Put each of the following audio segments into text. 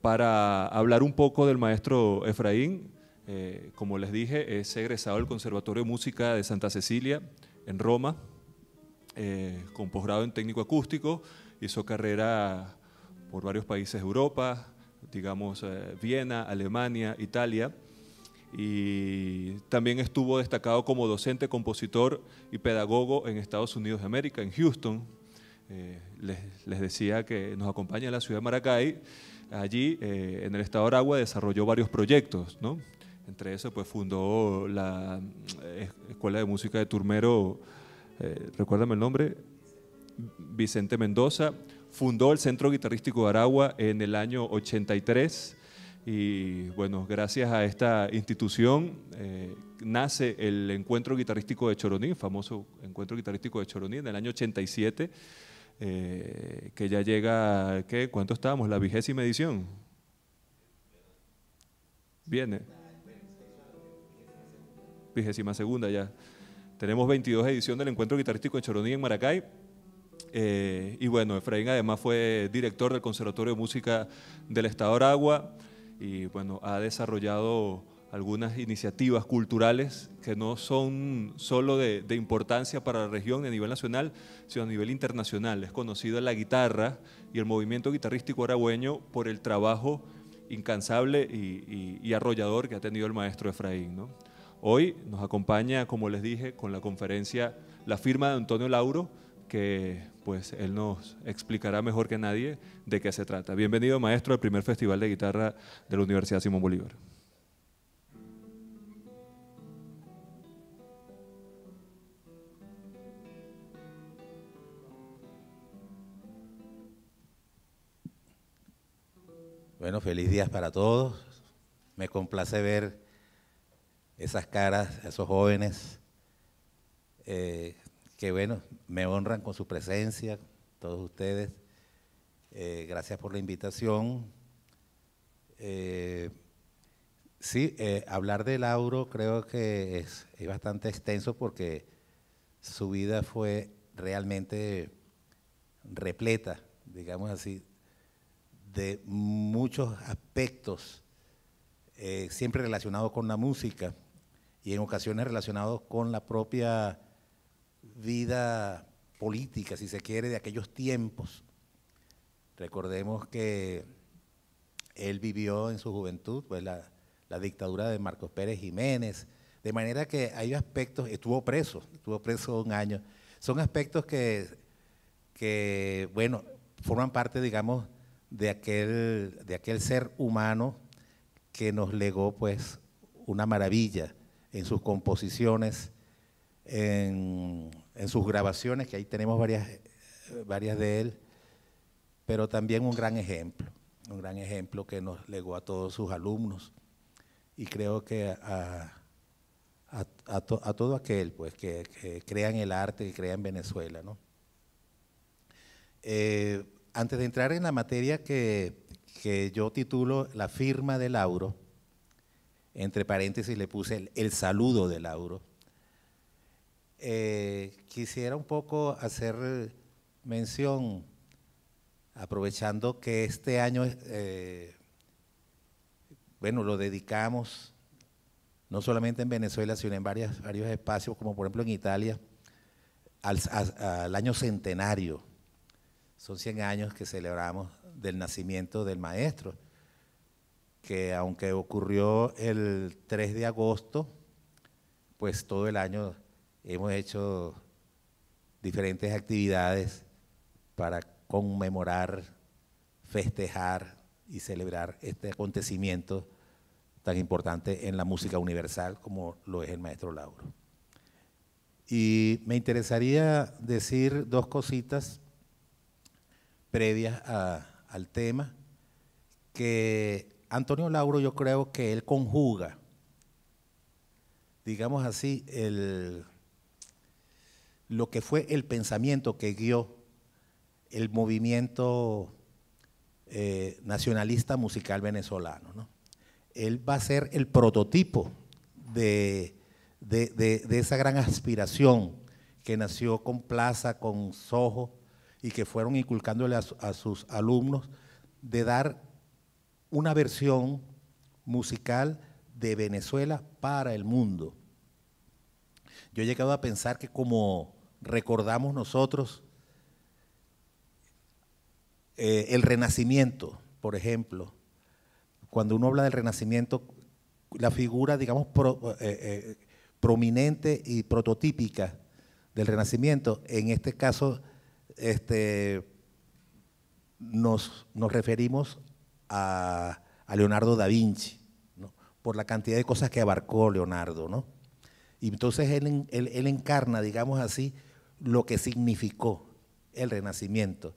para hablar un poco del maestro Efraín. Como les dije, es egresado del Conservatorio de Música de Santa Cecilia en Roma, con posgrado en técnico acústico. Hizo carrera por varios países de Europa, digamos Viena, Alemania, Italia, y también estuvo destacado como docente, compositor y pedagogo en Estados Unidos de América, en Houston. Les decía que nos acompaña en la ciudad de Maracay. Allí, en el estado de Aragua, desarrolló varios proyectos, ¿no? Entre esos, pues fundó la Escuela de Música de Turmero, recuérdame el nombre, Vicente Mendoza. Fundó el Centro Guitarrístico de Aragua en el año 83 y bueno, gracias a esta institución nace el Encuentro Guitarrístico de Choroní, famoso Encuentro Guitarrístico de Choroní en el año 87, que ya llega, ¿qué? ¿Cuánto estábamos? ¿La 20ª edición? Viene. 22ª ya. Tenemos 22 ediciones del Encuentro Guitarrístico de Choroní en Maracay. Y bueno, Efraín además fue director del Conservatorio de Música del Estado de Aragua y bueno, ha desarrollado algunas iniciativas culturales que no son solo de importancia para la región a nivel nacional, sino a nivel internacional. Es conocido la guitarra y el movimiento guitarrístico aragüeño por el trabajo incansable y arrollador que ha tenido el maestro Efraín, ¿no? Hoy nos acompaña, como les dije, con la conferencia La Firma de Antonio Lauro, que pues él nos explicará mejor que nadie de qué se trata. Bienvenido, maestro, al primer Festival de Guitarra de la Universidad Simón Bolívar. Bueno, feliz día para todos. Me complace ver esas caras, esos jóvenes que bueno, me honran con su presencia, todos ustedes. Gracias por la invitación. Sí, hablar de Lauro creo que es bastante extenso porque su vida fue realmente repleta, digamos así, de muchos aspectos, siempre relacionados con la música y en ocasiones relacionados con la propia vida política, si se quiere, de aquellos tiempos. Recordemos que él vivió en su juventud pues la dictadura de Marcos Pérez Jiménez, de manera que hay aspectos, estuvo preso 1 año, son aspectos que bueno, forman parte, digamos, de aquel ser humano que nos legó pues una maravilla en sus composiciones, en sus grabaciones, que ahí tenemos varias de él, pero también un gran ejemplo que nos legó a todos sus alumnos y creo que a todo aquel pues que crea en el arte, que crea en Venezuela, ¿no? Antes de entrar en la materia que yo titulo La Firma de Lauro, entre paréntesis le puse el saludo de Lauro, quisiera un poco hacer mención, aprovechando que este año, bueno, lo dedicamos no solamente en Venezuela, sino en varios espacios, como por ejemplo en Italia, al año centenario. Son 100 años que celebramos del nacimiento del maestro, que aunque ocurrió el 3 de agosto, pues todo el año hemos hecho diferentes actividades para conmemorar, festejar y celebrar este acontecimiento tan importante en la música universal como lo es el maestro Lauro. Y me interesaría decir 2 cositas previas al tema, que Antonio Lauro yo creo que él conjuga, digamos así, lo que fue el pensamiento que guió el movimiento nacionalista musical venezolano, ¿no? Él va a ser el prototipo de esa gran aspiración que nació con Plaza, con Sojo, y que fueron inculcándole a sus alumnos de dar una versión musical de Venezuela para el mundo. Yo he llegado a pensar que como recordamos nosotros el Renacimiento, por ejemplo, cuando uno habla del Renacimiento, la figura, digamos, prominente y prototípica del Renacimiento, en este caso nos referimos a Leonardo da Vinci, ¿no? Por la cantidad de cosas que abarcó Leonardo, ¿no? Y entonces él encarna, digamos así, lo que significó el Renacimiento,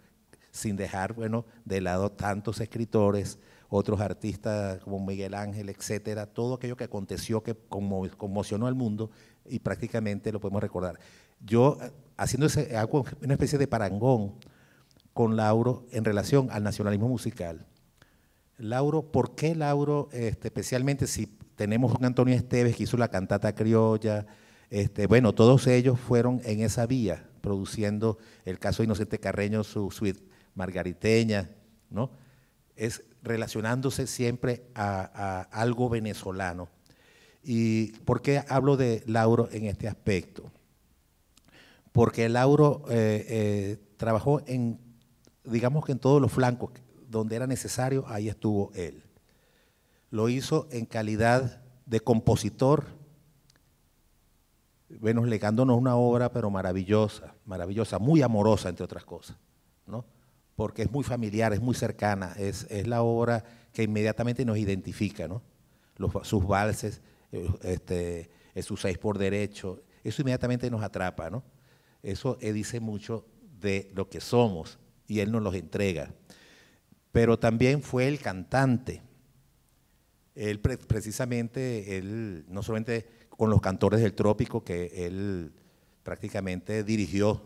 sin dejar, bueno, de lado tantos escritores, otros artistas como Miguel Ángel, etcétera, todo aquello que aconteció, que conmocionó al mundo y prácticamente lo podemos recordar. Yo, hago una especie de parangón con Lauro en relación al nacionalismo musical. Lauro, ¿por qué Lauro, especialmente si tenemos un Antonio Esteves que hizo la cantata criolla, bueno, todos ellos fueron en esa vía, produciendo el caso de Inocente Carreño, su suite margariteña, ¿no? Es relacionándose siempre a algo venezolano. ¿Y por qué hablo de Lauro en este aspecto? Porque Lauro trabajó en, digamos que en todos los flancos, donde era necesario, ahí estuvo él. Lo hizo en calidad de compositor, bueno, legándonos una obra, pero maravillosa, maravillosa, muy amorosa, entre otras cosas, ¿no? Porque es muy familiar, es muy cercana, es la obra que inmediatamente nos identifica, ¿no? Sus valses, sus 6 por derecho, eso inmediatamente nos atrapa, ¿no? Eso dice mucho de lo que somos y él nos los entrega. Pero también fue el cantante. Él precisamente, no solamente con los Cantores del Trópico, que él prácticamente dirigió,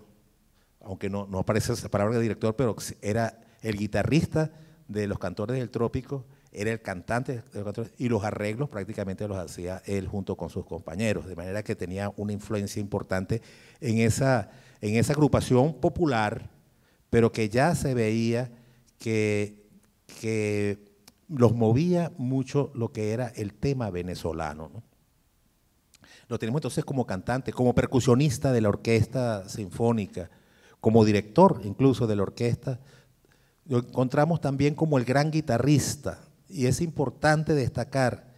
aunque no aparece esa palabra de director, pero era el guitarrista de los Cantores del Trópico, era el cantante de los Cantores, y los arreglos prácticamente los hacía él junto con sus compañeros, de manera que tenía una influencia importante en esa agrupación popular, pero que ya se veía que los movía mucho lo que era el tema venezolano, ¿no? Lo tenemos entonces como cantante, como percusionista de la orquesta sinfónica, como director incluso de la orquesta. Lo encontramos también como el gran guitarrista, y es importante destacar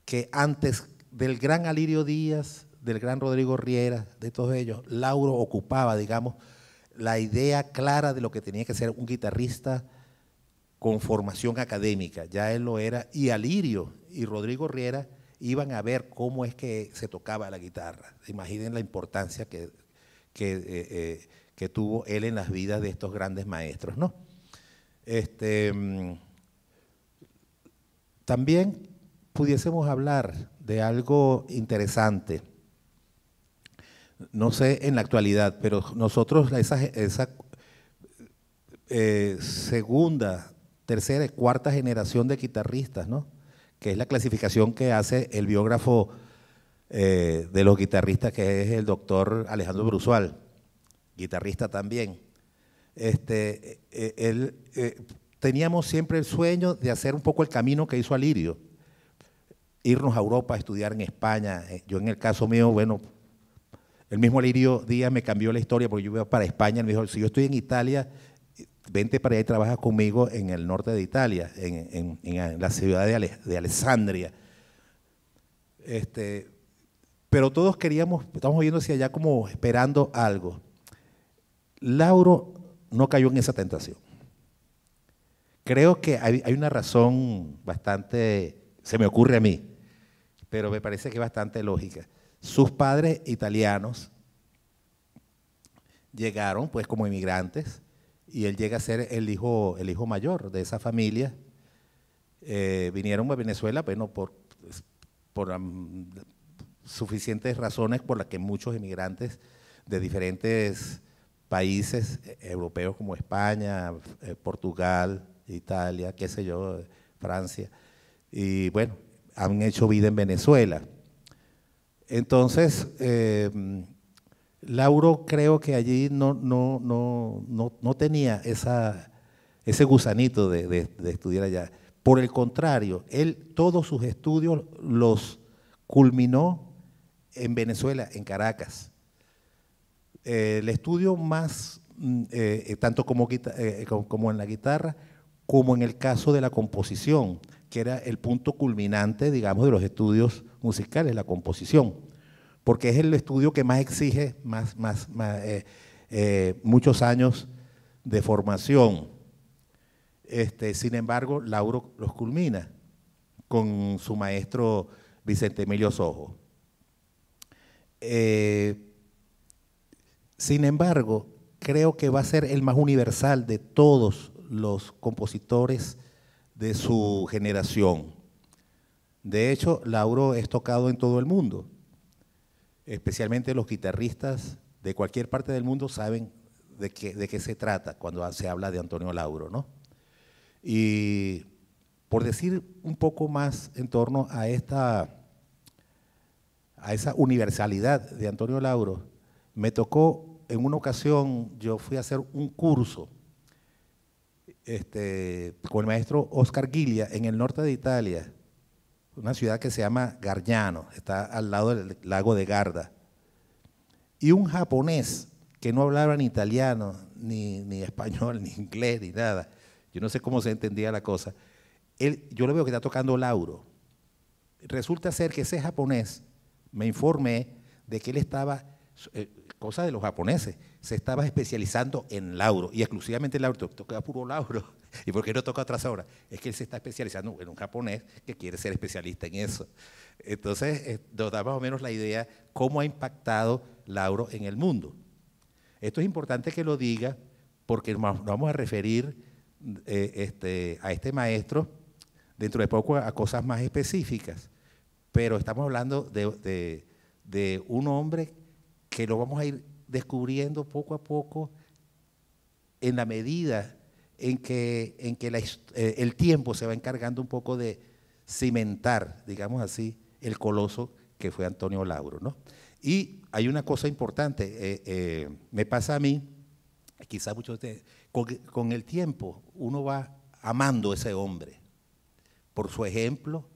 que antes del gran Alirio Díaz, del gran Rodrigo Riera, de todos ellos, Lauro ocupaba, digamos, la idea clara de lo que tenía que ser un guitarrista con formación académica, ya él lo era, y Alirio y Rodrigo Riera iban a ver cómo es que se tocaba la guitarra. Imaginen la importancia que tuvo él en las vidas de estos grandes maestros, ¿no? También pudiésemos hablar de algo interesante. No sé en la actualidad, pero nosotros esa segunda, tercera y cuarta generación de guitarristas, ¿no? Que es la clasificación que hace el biógrafo de los guitarristas, que es el doctor Alejandro Brusual, guitarrista también. Teníamos siempre el sueño de hacer un poco el camino que hizo Alirio, irnos a Europa a estudiar en España. Yo en el caso mío, bueno, el mismo Alirio Díaz me cambió la historia porque yo iba para España, él me dijo, si yo estoy en Italia, vente para allá y trabaja conmigo en el norte de Italia, en la ciudad de Alessandria. Pero todos estamos viendo hacia allá como esperando algo. Lauro no cayó en esa tentación. Creo que hay una razón bastante, se me ocurre a mí, pero me parece que es bastante lógica. Sus padres italianos llegaron pues como inmigrantes, y él llega a ser el hijo mayor de esa familia. Vinieron a Venezuela, bueno, por suficientes razones por las que muchos inmigrantes de diferentes países europeos como España, Portugal, Italia, qué sé yo, Francia, y bueno, han hecho vida en Venezuela. Entonces, Lauro creo que allí no tenía ese gusanito de estudiar allá, Por el contrario, él todos sus estudios los culminó en Venezuela, en Caracas. El estudio más, tanto como en la guitarra, como en el caso de la composición, que era el punto culminante, digamos, de los estudios musicales, la composición, porque es el estudio que más exige muchos años de formación. Sin embargo, Lauro los culmina con su maestro Vicente Emilio Sojo. Sin embargo, creo que va a ser el más universal de todos los compositores de su generación. De hecho, Lauro es tocado en todo el mundo, especialmente los guitarristas de cualquier parte del mundo saben de qué se trata cuando se habla de Antonio Lauro, ¿no? Y por decir un poco más en torno a esa universalidad de Antonio Lauro, me tocó en una ocasión, yo fui a hacer un curso con el maestro Oscar Ghiglia en el norte de Italia, una ciudad que se llama Gargnano, está al lado del lago de Garda. Y un japonés que no hablaba ni italiano, ni español, ni inglés, ni nada, yo no sé cómo se entendía la cosa, yo lo veo que está tocando Lauro. Resulta ser que ese japonés, me informé de que él estaba, cosa de los japoneses, se estaba especializando en Lauro, y exclusivamente Lauro, toca puro Lauro. ¿Y por qué no toca otras obras? Es que él se está especializando en un japonés que quiere ser especialista en eso. Entonces, nos da más o menos la idea cómo ha impactado Lauro en el mundo. Esto es importante que lo diga porque nos vamos a referir a este maestro dentro de poco a cosas más específicas, pero estamos hablando de un hombre que lo vamos a ir descubriendo poco a poco en la medida en que el tiempo se va encargando un poco de cimentar, digamos así, el coloso que fue Antonio Lauro, ¿no? Y hay una cosa importante, me pasa a mí, quizás muchos de ustedes, con el tiempo uno va amando a ese hombre por su ejemplo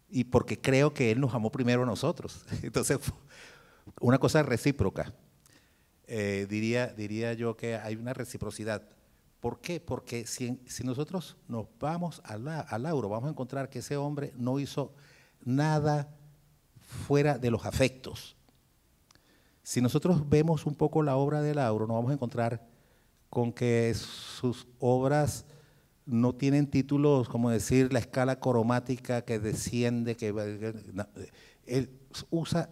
y porque creo que él nos amó primero a nosotros. Entonces, una cosa recíproca. Diría yo que hay una reciprocidad. ¿Por qué? Porque si nosotros nos vamos a Lauro, vamos a encontrar que ese hombre no hizo nada fuera de los afectos. Si nosotros vemos un poco la obra de Lauro, nos vamos a encontrar con que sus obras no tienen títulos, como decir, la escala cromática que desciende, él usa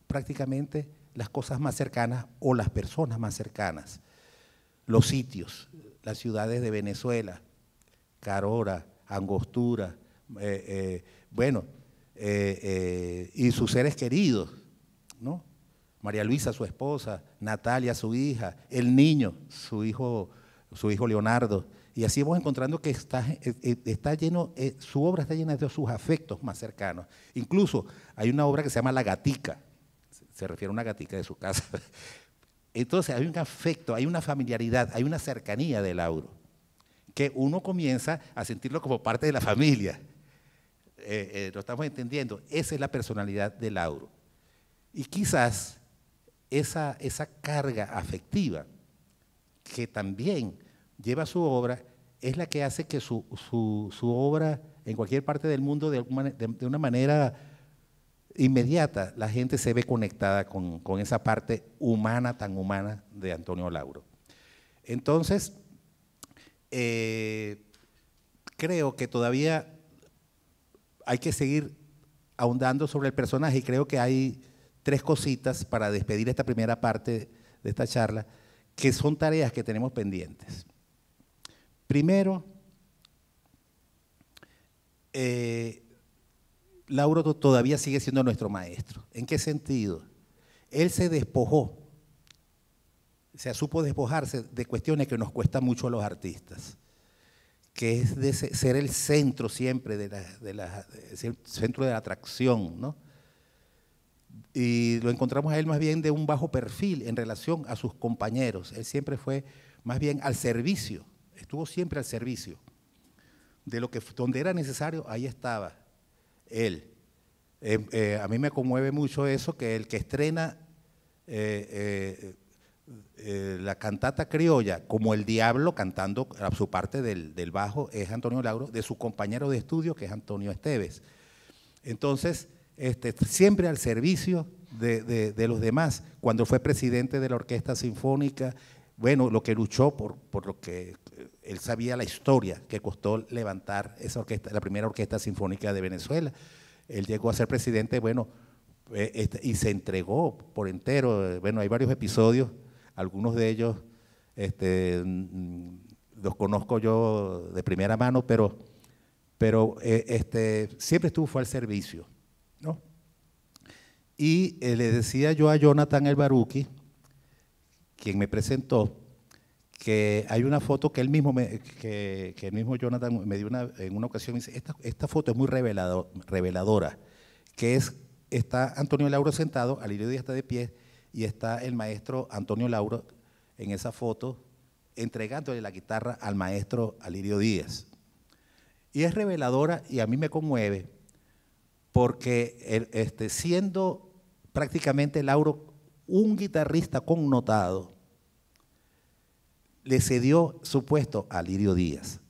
prácticamente las cosas más cercanas o las personas más cercanas, los sitios, las ciudades de Venezuela, Carora, Angostura, y sus seres queridos, ¿no? María Luisa, su esposa, Natalia, su hija, el niño, su hijo Leonardo. Y así vamos encontrando que está lleno, su obra está llena de sus afectos más cercanos. Incluso hay una obra que se llama La Gatica, se refiere a una gatica de su casa. Entonces hay un afecto, hay una familiaridad, hay una cercanía de Lauro, que uno comienza a sentirlo como parte de la familia. Lo estamos entendiendo, esa es la personalidad de Lauro. Y quizás esa carga afectiva que también lleva su obra es la que hace que su obra en cualquier parte del mundo de una manera inmediata la gente se ve conectada con esa parte humana, tan humana de Antonio Lauro. Entonces, creo que todavía hay que seguir ahondando sobre el personaje y creo que hay tres cositas para despedir esta primera parte de esta charla, que son tareas que tenemos pendientes. Primero, Lauro todavía sigue siendo nuestro maestro. ¿En qué sentido? Él se despojó, supo despojarse de cuestiones que nos cuestan mucho a los artistas, que es de ser el centro siempre, el centro de la atracción, ¿no? Y lo encontramos a él más bien de un bajo perfil en relación a sus compañeros. Él siempre fue más bien al servicio, estuvo siempre al servicio de lo que donde era necesario, ahí estaba él. A mí me conmueve mucho eso, que el que estrena la cantata criolla como el diablo cantando a su parte del bajo es Antonio Lauro, de su compañero de estudio que es Antonio Esteves. Entonces, siempre al servicio de los demás. Cuando fue presidente de la Orquesta Sinfónica, bueno, lo que luchó por lo que él sabía la historia que costó levantar esa orquesta, la primera Orquesta Sinfónica de Venezuela. Él llegó a ser presidente, bueno, y se entregó por entero. Bueno, hay varios episodios, algunos de ellos los conozco yo de primera mano, pero siempre fue al servicio, ¿no? Y le decía yo a Jonathan El Baruqui, quien me presentó, que hay una foto que él mismo, que el mismo Jonathan me dio en una ocasión, me dice, esta foto es muy reveladora, que está Antonio Lauro sentado, Alirio Díaz está de pie, y está el maestro Antonio Lauro en esa foto, entregándole la guitarra al maestro Alirio Díaz. Y es reveladora y a mí me conmueve, porque siendo prácticamente Lauro un guitarrista connotado, le cedió su puesto a Alirio Díaz,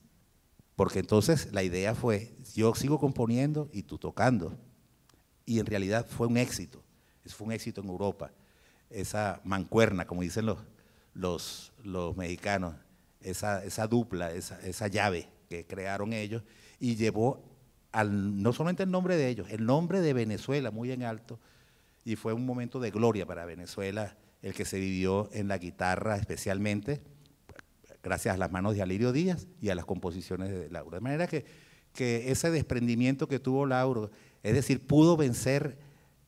porque entonces la idea fue, yo sigo componiendo y tú tocando, y en realidad fue un éxito en Europa, esa mancuerna, como dicen los mexicanos, esa dupla, esa llave que crearon ellos, y llevó no solamente el nombre de ellos, el nombre de Venezuela muy en alto, y fue un momento de gloria para Venezuela, el que se vivió en la guitarra especialmente, gracias a las manos de Alirio Díaz y a las composiciones de Lauro. De manera que ese desprendimiento que tuvo Lauro, es decir, pudo vencer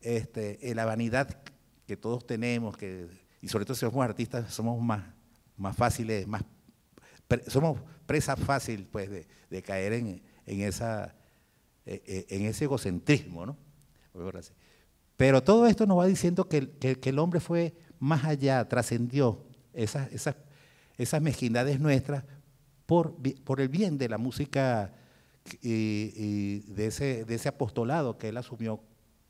la vanidad que todos tenemos, y sobre todo si somos artistas, somos más fáciles, somos presa fácil pues, de caer en ese egocentrismo, ¿no? Pero todo esto nos va diciendo que el hombre fue más allá, trascendió esas mezquindades nuestras por el bien de la música y de ese apostolado que él asumió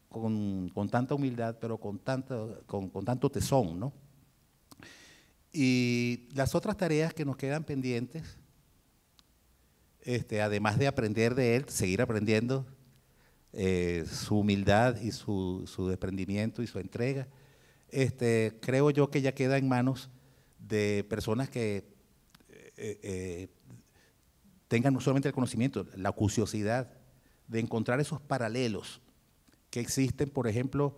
con tanta humildad, pero con tanto tesón, ¿no? Y las otras tareas que nos quedan pendientes, además de aprender de él, seguir aprendiendo su humildad y su desprendimiento y su entrega, creo yo que ya queda en manos de personas que tengan no solamente el conocimiento, la curiosidad de encontrar esos paralelos que existen, por ejemplo,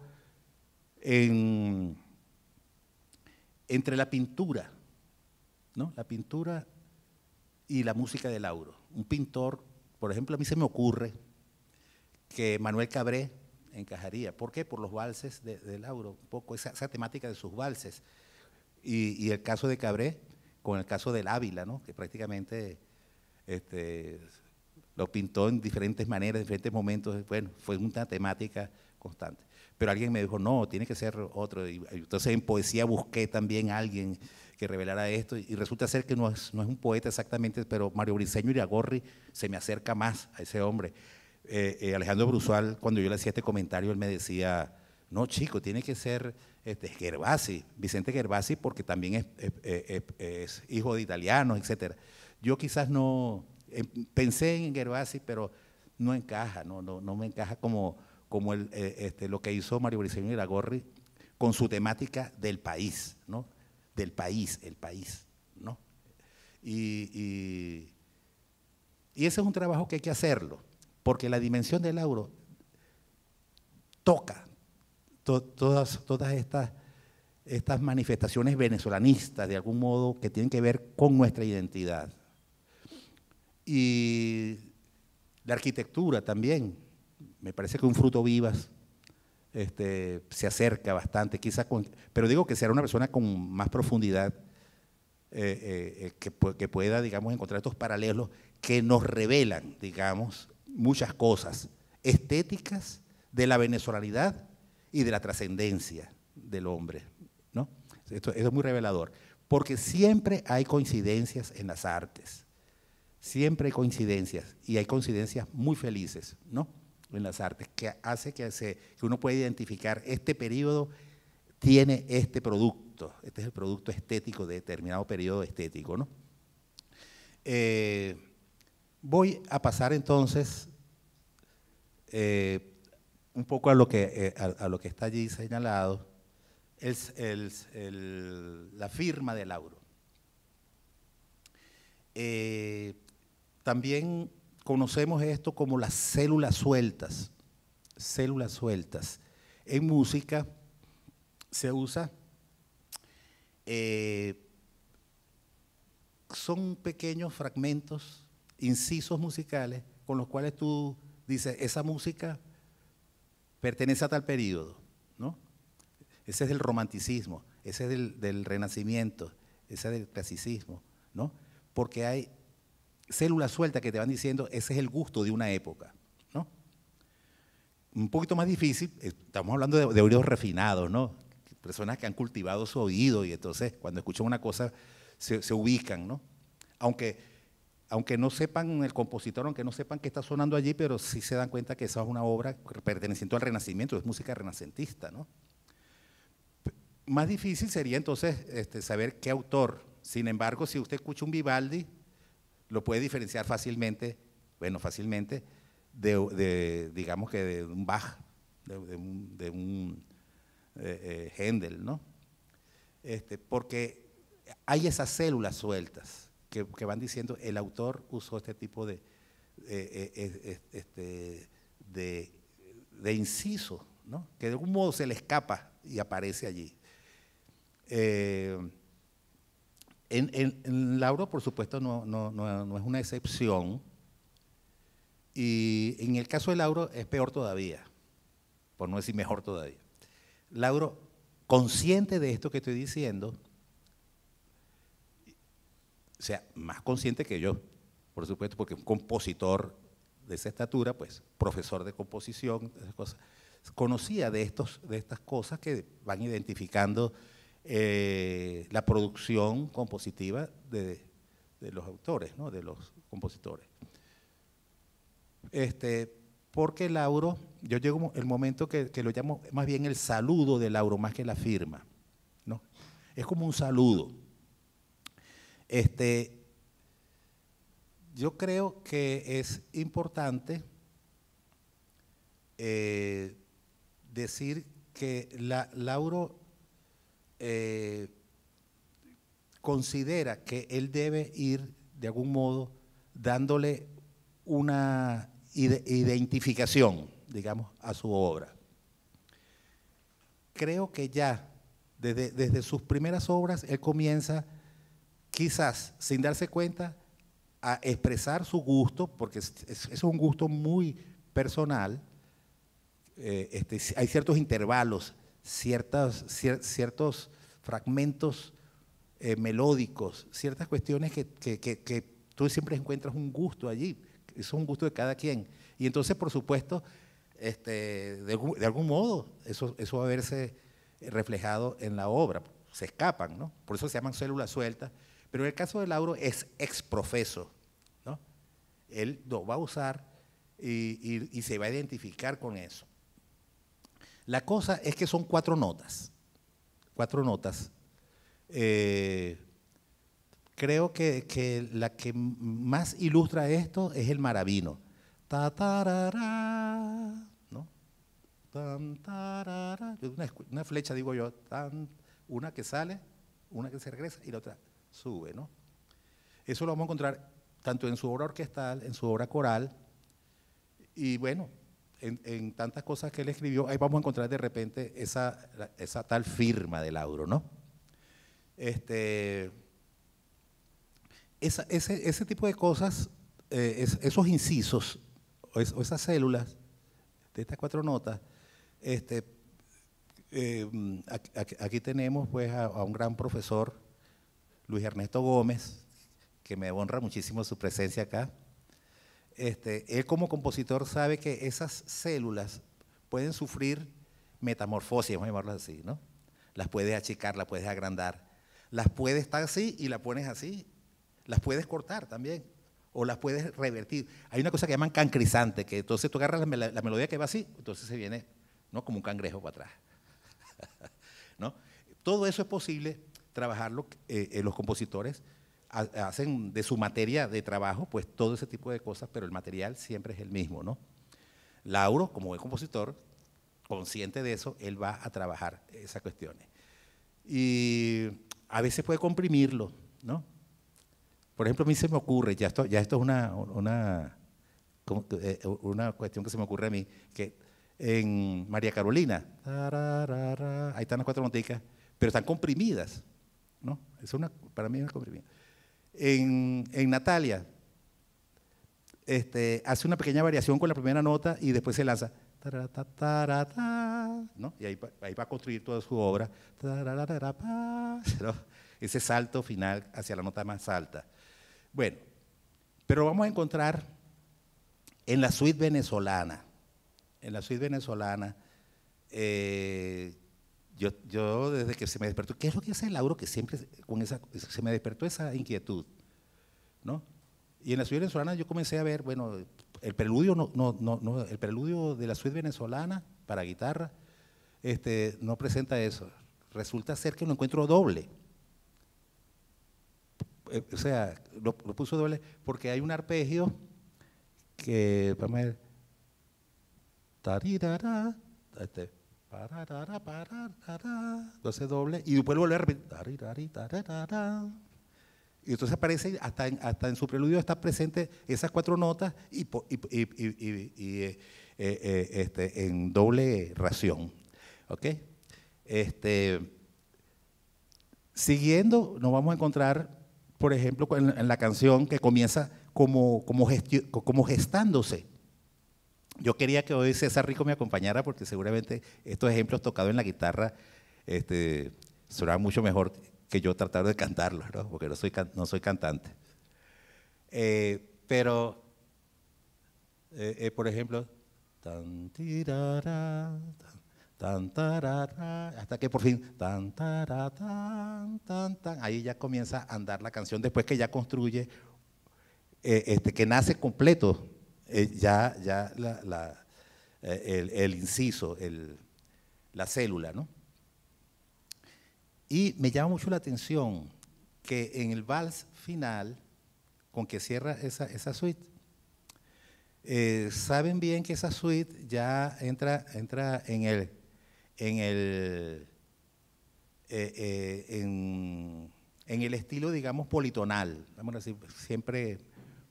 entre la pintura, ¿no? La pintura y la música de Lauro. Un pintor, por ejemplo, a mí se me ocurre que Manuel Cabré encajaría. ¿Por qué? Por los valses de Lauro, un poco esa temática de sus valses. Y el caso de Cabré con el caso del Ávila, ¿no? Que prácticamente lo pintó en diferentes maneras, en diferentes momentos. Bueno, fue una temática constante. Pero alguien me dijo, no, tiene que ser otro. Y entonces en poesía busqué también a alguien que revelara esto, y resulta ser que no es un poeta exactamente, pero Mario Briceño Iragorri se me acerca más a ese hombre. Alejandro Bruzual, cuando yo le hacía este comentario, él me decía, no chico, tiene que ser Gervasi, Vicente Gervasi, porque también es hijo de italianos, etcétera. Yo quizás no, pensé en Gervasi, pero no encaja, no me encaja como lo que hizo Mario Briceño Iragorri con su temática del país, ¿no? Del país, el país, ¿no? Y ese es un trabajo que hay que hacerlo, porque la dimensión de Lauro toca todas estas manifestaciones venezolanistas, de algún modo, que tienen que ver con nuestra identidad. Y la arquitectura también, me parece que un Fruto Vivas se acerca bastante, quizás pero digo que será una persona con más profundidad, que pueda, digamos, encontrar estos paralelos que nos revelan, digamos, muchas cosas estéticas de la venezolanidad y de la trascendencia del hombre, ¿no? Esto es muy revelador, porque siempre hay coincidencias en las artes, siempre hay coincidencias, y hay coincidencias muy felices, ¿no?, en las artes, que hace que uno pueda identificar este periodo tiene este producto, este es el producto estético de determinado periodo estético, ¿no? Voy a pasar entonces un poco a lo que está allí señalado, la firma del auro. También conocemos esto como las células sueltas. Células sueltas. En música se usa, son pequeños fragmentos, incisos musicales, con los cuales tú dices, esa música pertenece a tal periodo, ¿no? Ese es del romanticismo, ese es del renacimiento, ese es del clasicismo, ¿no? Porque hay células sueltas que te van diciendo, ese es el gusto de una época, ¿no? Un poquito más difícil, estamos hablando de oídos refinados, ¿no? Personas que han cultivado su oído y entonces cuando escuchan una cosa se ubican, ¿no? Aunque no sepan el compositor, aunque no sepan qué está sonando allí, pero sí se dan cuenta que esa es una obra perteneciente al Renacimiento, es música renacentista, ¿no? Más difícil sería entonces saber qué autor. Sin embargo, si usted escucha un Vivaldi, lo puede diferenciar fácilmente, bueno, fácilmente, digamos que de un Bach, de un Händel, ¿no? Porque hay esas células sueltas que van diciendo, el autor usó este tipo de inciso, ¿no?, que de algún modo se le escapa y aparece allí. En Lauro, por supuesto, no es una excepción, y en el caso de Lauro es peor todavía, por no decir mejor todavía. Lauro, consciente de esto que estoy diciendo, o sea, más consciente que yo, por supuesto, porque un compositor de esa estatura, pues profesor de composición, esas cosas, conocía de estas cosas que van identificando la producción compositiva de los autores, ¿no?, de los compositores. Porque Lauro, yo llego el momento que lo llamo más bien el saludo de Lauro, más que la firma, ¿no? Es como un saludo. Yo creo que es importante decir que Lauro considera que él debe ir, de algún modo, dándole una identificación, digamos, a su obra. Creo que ya, desde sus primeras obras, él comienza, quizás sin darse cuenta, a expresar su gusto, porque es un gusto muy personal. Hay ciertos intervalos, ciertos fragmentos melódicos, ciertas cuestiones que tú siempre encuentras un gusto allí, es un gusto de cada quien. Y entonces, por supuesto, de algún modo, eso va a verse reflejado en la obra, se escapan, ¿no? Por eso se llaman células sueltas, pero en el caso de Lauro es exprofeso, ¿no? Él lo va a usar y se va a identificar con eso. La cosa es que son 4 notas. 4 notas. Creo que la que más ilustra esto es el maravino. Ta, tarara, ¿no? Tan, tarara. Una flecha, digo yo, una que sale, una que se regresa y la otra sube, ¿no? Eso lo vamos a encontrar tanto en su obra orquestal, en su obra coral, y bueno, en tantas cosas que él escribió, ahí vamos a encontrar de repente esa tal firma de Lauro, ¿no? Ese tipo de cosas, esos incisos o esas células de estas 4 notas, aquí tenemos pues a un gran profesor, Luis Ernesto Gómez, que me honra muchísimo su presencia acá. Él como compositor sabe que esas células pueden sufrir metamorfosis, vamos a llamarlas así, ¿no? Las puedes achicar, las puedes agrandar, las puedes estar así y las pones así, las puedes cortar también, o las puedes revertir. Hay una cosa que llaman cancrizante, que entonces tú agarras la melodía que va así, entonces se viene, ¿no?, como un cangrejo para atrás. ¿No? Todo eso es posible trabajarlo, los compositores hacen de su materia de trabajo pues todo ese tipo de cosas, pero el material siempre es el mismo, ¿no? Lauro, como buen compositor, consciente de eso, él va a trabajar esas cuestiones. Y a veces puede comprimirlo, ¿no? Por ejemplo, a mí se me ocurre, ya esto es una cuestión que se me ocurre a mí, que en María Carolina, ahí están las 4 noticas, pero están comprimidas, ¿no? Para mí es una comprimida. En Natalia, hace una pequeña variación con la primera nota y después se lanza, ¿no? Y ahí va a construir toda su obra, ¿no? Ese salto final hacia la nota más alta. Bueno, pero vamos a encontrar en la suite venezolana. En la suite venezolana, yo desde que se me despertó, ¿qué es lo que hace Lauro? Que siempre se me despertó esa inquietud, ¿no? Y en la suite venezolana yo comencé a ver, bueno, el preludio, el preludio de la suite venezolana para guitarra no presenta eso. Resulta ser que lo encuentro doble. O sea, lo puso doble porque hay un arpegio que, vamos a ver, tarirara, entonces doble, y después vuelve a repetir, y entonces aparece, hasta en su preludio está presente esas 4 notas en doble ración. ¿Ok? Siguiendo, nos vamos a encontrar, por ejemplo, en la canción que comienza como gestándose. Yo quería que hoy César Rico me acompañara porque seguramente estos ejemplos tocados en la guitarra sonaban mucho mejor que yo tratar de cantarlos, ¿no? Porque no soy cantante. Pero, por ejemplo, tan tirara, tan tarara, hasta que por fin, tan tarara, tan, ahí ya comienza a andar la canción después que ya construye, que nace completo. Ya el inciso, la célula, ¿no? Y me llama mucho la atención que en el vals final, con que cierra esa suite, saben bien que esa suite ya entra en el estilo, digamos, politonal, vamos a decir, siempre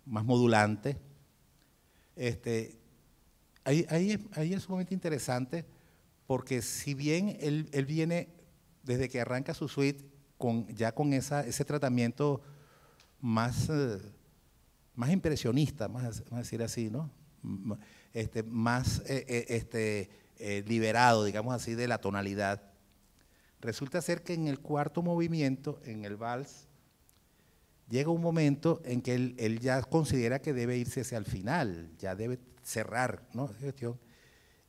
más modulante. Ahí es sumamente interesante porque si bien él viene desde que arranca su suite ya con ese tratamiento más impresionista, vamos a decir así, ¿no? Más liberado, digamos así, de la tonalidad. Resulta ser que en el 4.º movimiento, en el vals, llega un momento en que él ya considera que debe irse hacia el final, ya debe cerrar, ¿no?, esa cuestión,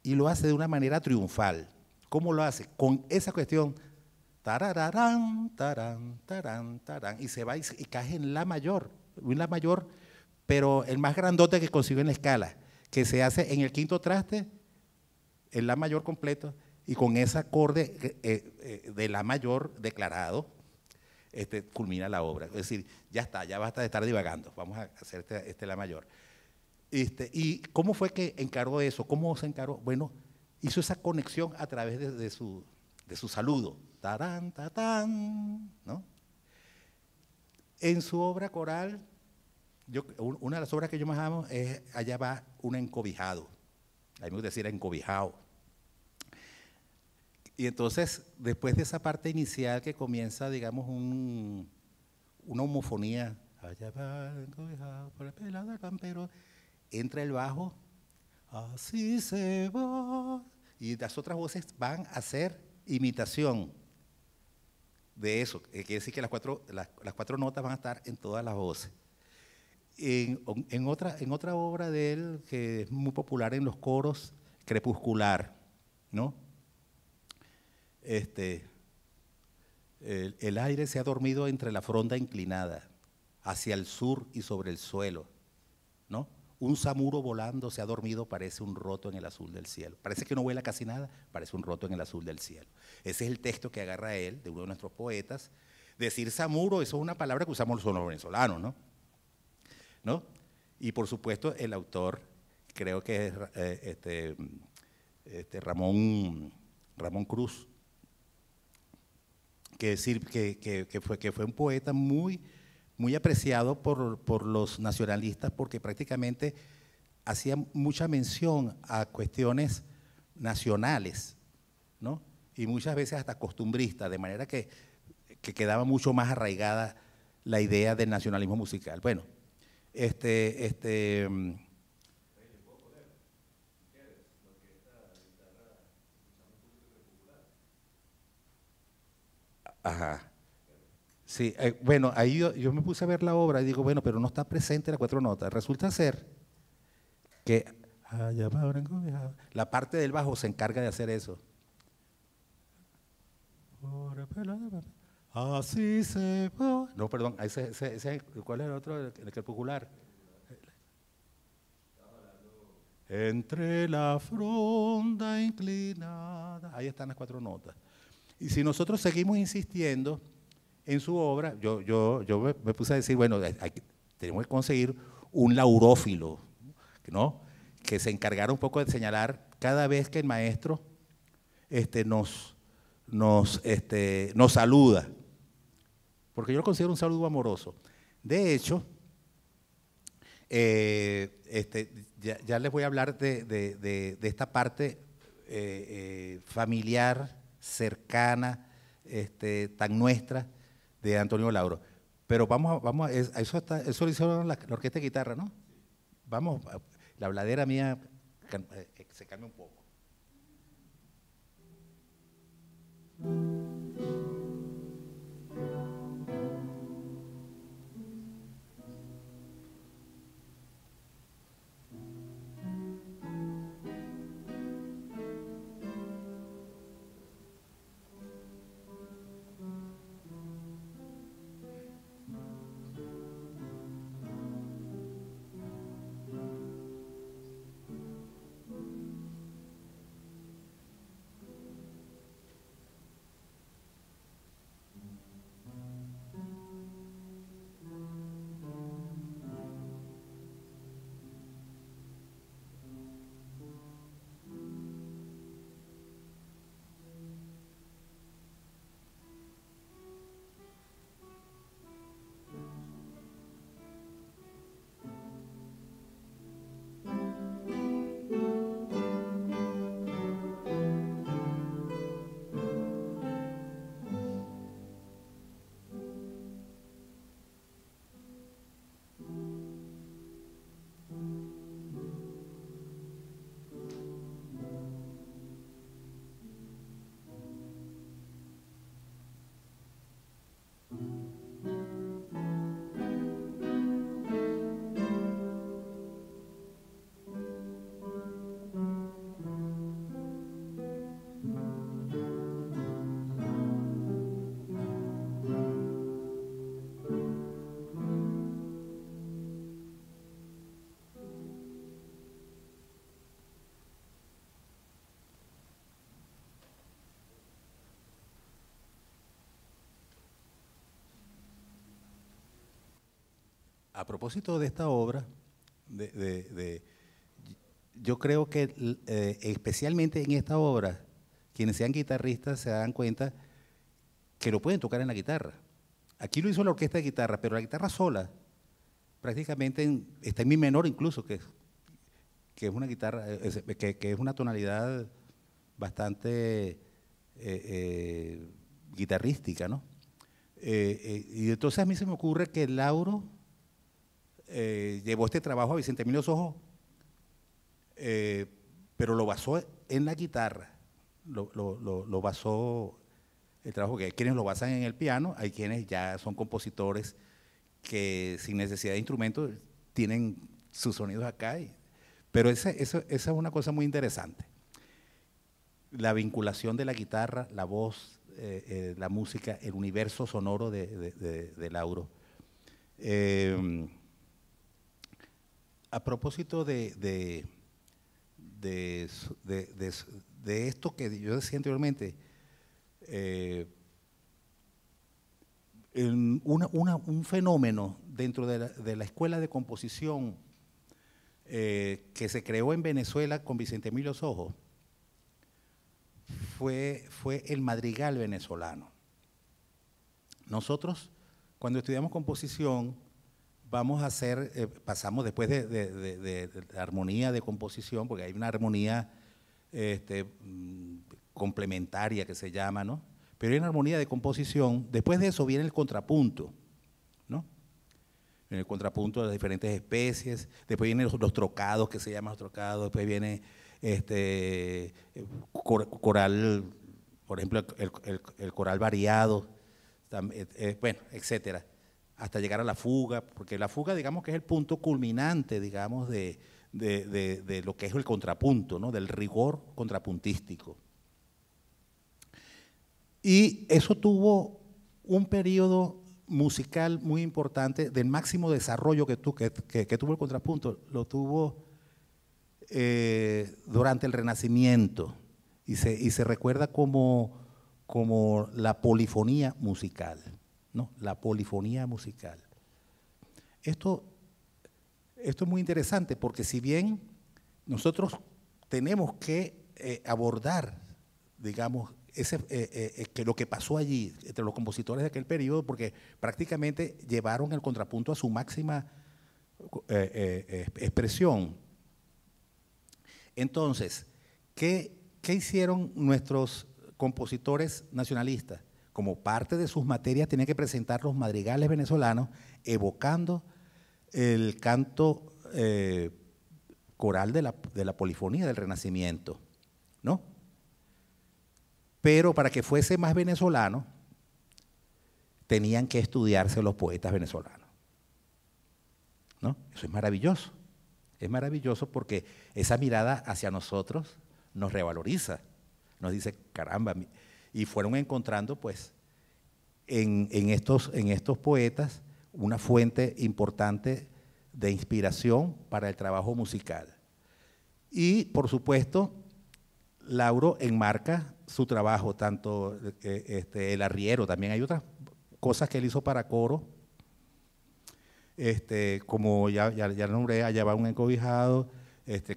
y lo hace de una manera triunfal. ¿Cómo lo hace? Con esa cuestión, tarararán, tarán, tarán, tarán, y se va y cae en la mayor, pero el más grandote que consiguió en la escala, que se hace en el 5.º traste, en la mayor completo, y con ese acorde de la mayor declarado, culmina la obra. Es decir, ya está, ya basta de estar divagando, vamos a hacer la mayor. ¿Y cómo fue que encargó eso? ¿Cómo se encargó? Bueno, hizo esa conexión a través de su saludo. Tarán, tatán, ¿no? En su obra coral, una de las obras que yo más amo es Allá va un encobijado. A mí me gusta decir encobijado. Y entonces, después de esa parte inicial que comienza, digamos, una homofonía, allá va encobijado por el pelado del campero, entra el bajo, así se va, y las otras voces van a hacer imitación de eso. Quiere decir que las cuatro notas van a estar en todas las voces. En otra obra de él, que es muy popular en los coros, Crepuscular, ¿no? El aire se ha dormido entre la fronda inclinada, hacia el sur y sobre el suelo. ¿no? Un samuro volando se ha dormido, parece un roto en el azul del cielo. Parece que no vuela casi nada, parece un roto en el azul del cielo. Ese es el texto que agarra él, de uno de nuestros poetas. Decir samuro, eso es una palabra que usamos los venezolanos, ¿no? ¿No? Y por supuesto el autor, creo que es Ramón Cruz, que fue un poeta muy apreciado por los nacionalistas, porque prácticamente hacía mucha mención a cuestiones nacionales, ¿no? Y muchas veces hasta costumbristas, de manera que quedaba mucho más arraigada la idea del nacionalismo musical. Bueno, ajá. Sí, bueno, ahí yo me puse a ver la obra y digo, bueno, pero no está presente la cuatro notas. Resulta ser que la parte del bajo se encarga de hacer eso. Así se va. No, perdón, ¿cuál es el otro? El que es popular. Entre la fronda inclinada. Ahí están las cuatro notas. Y si nosotros seguimos insistiendo en su obra, yo me puse a decir, bueno, tenemos que conseguir un laurófilo, ¿no? Que se encargara un poco de señalar cada vez que el maestro nos saluda, porque yo lo considero un saludo amoroso. De hecho, ya les voy a hablar de esta parte familiar, cercana, tan nuestra, de Antonio Lauro. Pero eso lo hicieron la orquesta de guitarra, ¿no? Vamos, la habladera mía se calme un poco. A propósito de esta obra, yo creo que especialmente en esta obra, quienes sean guitarristas se dan cuenta que lo pueden tocar en la guitarra. Aquí lo hizo la orquesta de guitarra, pero la guitarra sola prácticamente está en mi menor incluso, que es una guitarra, que es una tonalidad bastante guitarrística, ¿no? Y entonces a mí se me ocurre que Lauro llevó este trabajo a Vicente Emilio Sojo, pero lo basó en la guitarra, lo basó el trabajo, que hay quienes lo basan en el piano, hay quienes ya son compositores que sin necesidad de instrumentos tienen sus sonidos acá, pero esa es una cosa muy interesante. La vinculación de la guitarra, la voz, la música, el universo sonoro de Lauro. a propósito de esto que yo decía anteriormente, un fenómeno dentro de la escuela de composición que se creó en Venezuela con Vicente Emilio Sojo fue el madrigal venezolano. Nosotros, cuando estudiamos composición, vamos a hacer, pasamos después de la armonía de composición, porque hay una armonía complementaria que se llama, ¿no? Pero hay una armonía de composición. Después de eso viene el contrapunto, ¿no? En el contrapunto de las diferentes especies. Después vienen los trocados, que se llaman los trocados. Después viene coral, por ejemplo, el coral variado, bueno, etcétera, hasta llegar a la fuga, porque la fuga, digamos, que es el punto culminante, digamos, de lo que es el contrapunto, ¿no? Del rigor contrapuntístico. Y eso tuvo un periodo musical muy importante, del máximo desarrollo que tuvo el contrapunto, lo tuvo durante el Renacimiento, y se recuerda como la polifonía musical, ¿no? La polifonía musical. Esto es muy interesante, porque si bien nosotros tenemos que abordar, digamos, que lo que pasó allí entre los compositores de aquel periodo, porque prácticamente llevaron el contrapunto a su máxima expresión. Entonces, ¿qué hicieron nuestros compositores nacionalistas? Como parte de sus materias tenían que presentar los madrigales venezolanos, evocando el canto coral de la polifonía del Renacimiento, ¿no? Pero para que fuese más venezolano, tenían que estudiarse los poetas venezolanos, ¿no? Eso es maravilloso porque esa mirada hacia nosotros nos revaloriza, nos dice, caramba, y fueron encontrando pues en estos poetas una fuente importante de inspiración para el trabajo musical. Y por supuesto, Lauro enmarca su trabajo, tanto el arriero, también hay otras cosas que él hizo para coro, como ya nombré, allá va un encobijado,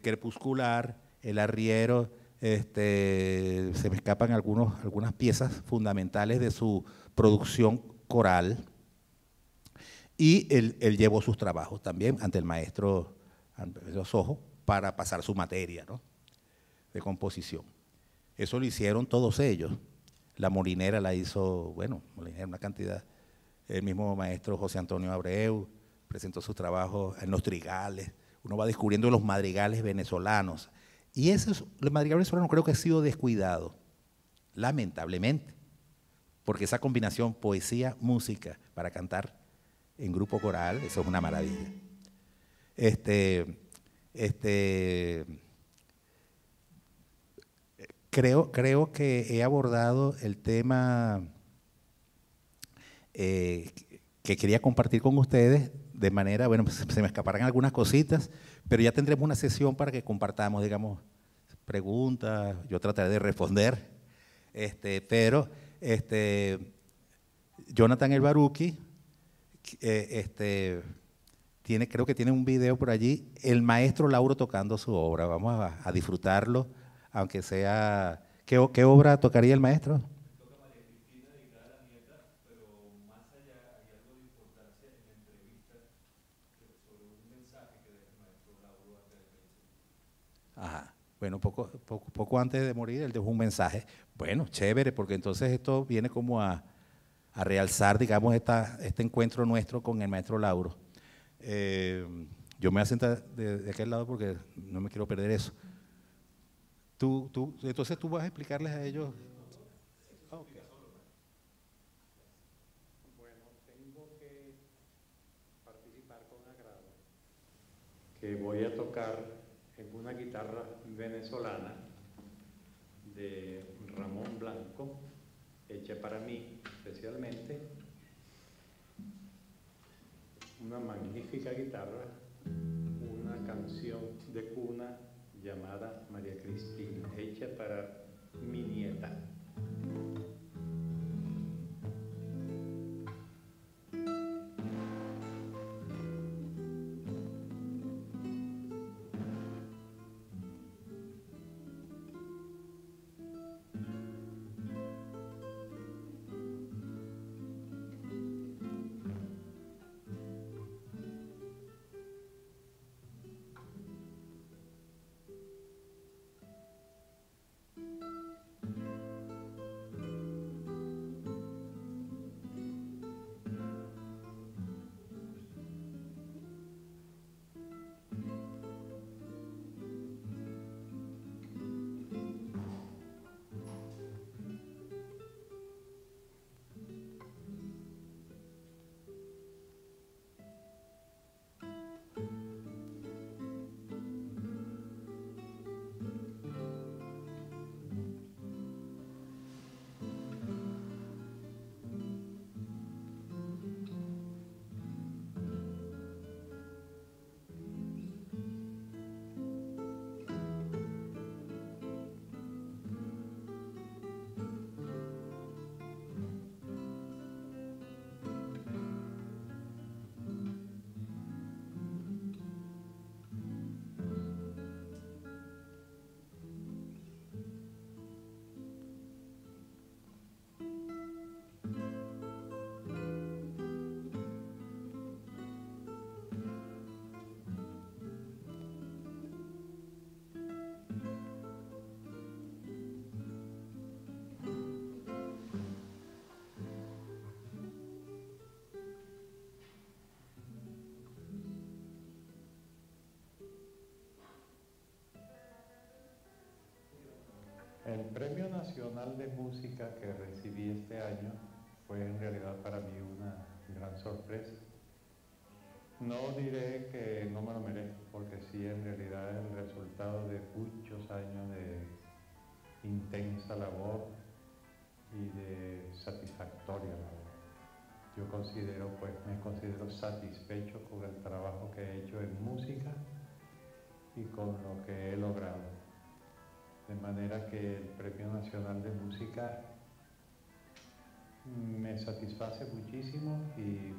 crepuscular, el arriero, se me escapan algunas piezas fundamentales de su producción coral, y él llevó sus trabajos también ante el maestro Sojo para pasar su materia, ¿no?, de composición. Eso lo hicieron todos ellos. La Molinera la hizo, bueno, Molinera una cantidad. El mismo maestro José Antonio Abreu presentó sus trabajos en los trigales. Uno va descubriendo los madrigales venezolanos. Y el madrigal venezolano creo que ha sido descuidado, lamentablemente, porque esa combinación poesía-música para cantar en grupo coral, eso es una maravilla. Creo que he abordado el tema que quería compartir con ustedes de manera, bueno, pues, se me escaparán algunas cositas, pero ya tendremos una sesión para que compartamos, digamos, preguntas, yo trataré de responder, pero Jonathan El Baruki creo que tiene un video por allí, el maestro Lauro tocando su obra. Vamos a disfrutarlo, aunque sea… ¿Qué obra tocaría el maestro? Toca María Cristina, dedicada a la nieta, pero más allá hay algo de importancia en la entrevista sobre un mensaje que deja el maestro Lauro antes de fallecer. Ajá. Bueno, poco antes de morir él dejó un mensaje. Bueno, chévere, porque entonces esto viene como a realzar, digamos, este encuentro nuestro con el maestro Lauro. Yo me voy a sentar de aquel lado porque no me quiero perder eso. Entonces tú vas a explicarles a ellos. Okay. Bueno, tengo que participar con agrado, que voy a tocar en una guitarra venezolana de Ramón Blanco, hecha para mí especialmente, una magnífica guitarra, una canción de cuna llamada María Cristina, hecha para mi nieta. El Premio Nacional de Música que recibí este año fue en realidad para mí una gran sorpresa. No diré que no me lo merezco, porque sí, en realidad es el resultado de muchos años de intensa labor y de satisfactoria labor. Yo considero, pues, me considero satisfecho con el trabajo que he hecho en música y con lo que he logrado. De manera que el Premio Nacional de Música me satisface muchísimo y